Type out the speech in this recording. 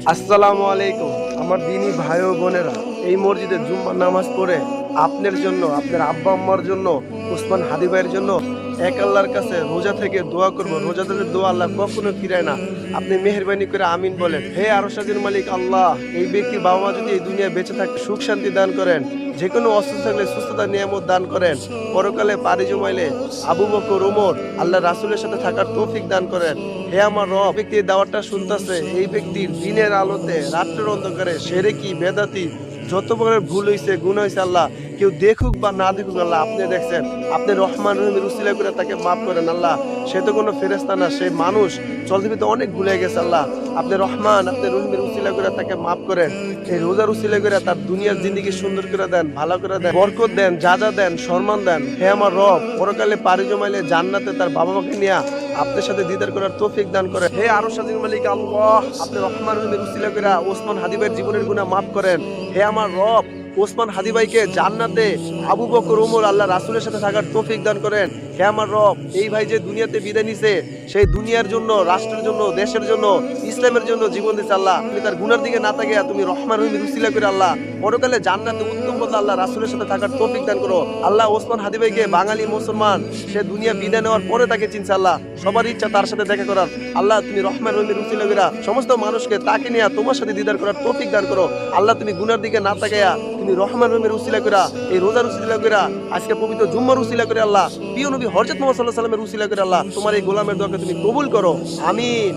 আসসালামু আলাইকুম আমার দিনী ভাই ও বোনেরা, এই মসজিদে জুম্মার নামাজ পড়ে আপনার জন্য, আপনার আব্বা আম্মার জন্য, ওসমান হাদি ভাইয়ের জন্য এক আল্লাহর কাছে রোজা থেকে দোয়া করব। রোজাদারের দোয়া আল্লাহ কখনো ফিরায় না। আপনি মেহেরবানি করে আমিন বলেন। হে আরশের মালিক আল্লাহ, এই ব্যক্তির বাবা মা যদি এই দুনিয়ায় বেঁচে থাকে সুখ শান্তি দান করেন, যে কোনো অসুস্থ থাকলে সুস্থতা নিয়ামত দান করেন, পরকালে পাড়ি জমাইলে আবু বকর ওমর আল্লাহ রাসূলের সাথে থাকার তৌফিক দান করেন। হে আমার রব, ব্যক্তি এই দাওয়াতটা শুনতেছে, এই ব্যক্তির দিনের আলোতে রাত্রের অন্ধকারে শিরকি বেদাতি যত প্রকারের ভুল হয়েছে, গুণ হয়েছে, আল্লাহ কেউ দেখুক বা না দেখুক, আল্লাহ আপনি দেখছেন। আপনি রহমান রহিমের উসিলা করে তাকে মাফ করেন আল্লাহ। সে তো কোনো ফেরেশতা না, সে মানুষ, চলতে ফিরতে অনেক ভুলে গেছে আল্লাহ। আপনি রহমান, আপনি রহিমের উসিলা করে তাকে মাফ করেন। এই রোজার উসিলা করে তার দুনিয়ার জিন্দেগি সুন্দর করে দেন, ভালো করে দেন, বরকত দেন, যা যা দেন সম্মান দেন। হে আমার রব, পরকালে পাড়ি জমাইলে জান্নাতে তার বাবা মাকে নিয়ে আপনার সাথে দিদার করার তৌফিক দান করেন। হে আরশের মালিক আল্লাহ, আপনি রহমান রহিমের উসিলা করে ওসমান হাদি ভাইয়ের জীবনের গুনাহ মাফ করেন। হে আমার রব, ওসমান হাদি ভাইকে জান্নাতে আবু বকর ওমর আল্লাহ রাসূলের সাথে থাকার তৌফিক দান করেন। হে আমার রব, এই ভাই যে দুনিয়াতে বিদায় নিছে, সেই দুনিয়ার জন্য, রাষ্ট্রের জন্য, দেশের জন্য, ইসলামের জন্য জীবন দিছে আল্লাহ। তুমি তার গুনার দিকে না তাকিয়ে তুমি রহমান রহিমের উসিলা করে আল্লাহ পরকালে জান্নাতে উত্তম পথে আল্লাহ রাসূলের সাথে থাকার তৌফিক দান করো আল্লাহ। ওসমান হাদি ভাইকে বাঙালি মুসলমান, সে দুনিয়া বিদায় নেওয়ার পরে তাকে চিনছে আল্লাহ। সবার ইচ্ছা তার সাথে দেখা করার আল্লাহ। তুমি রহমান রহিমের উসিলা করে সমস্ত মানুষকে তাকে নিয়ে তোমার সাথে দিদার করার তৌফিক দান করো আল্লাহ। তুমি গুনার দিকে না তাকাইয়া তুমি রহমান রহিমের উসিলা করে, এই রোজার উসিলা করে, আজকে পবিত্র জুম্মার উসিলা করে আল্লাহ, প্রিয় নবী হযরত মুহাম্মদ সাল্লাল্লাহু আলাইহি ওয়াসাল্লামের উসিলা করে আল্লাহ, তোমার এই গোলামের দোয়াকে তুমি কবুল করো। আমিন।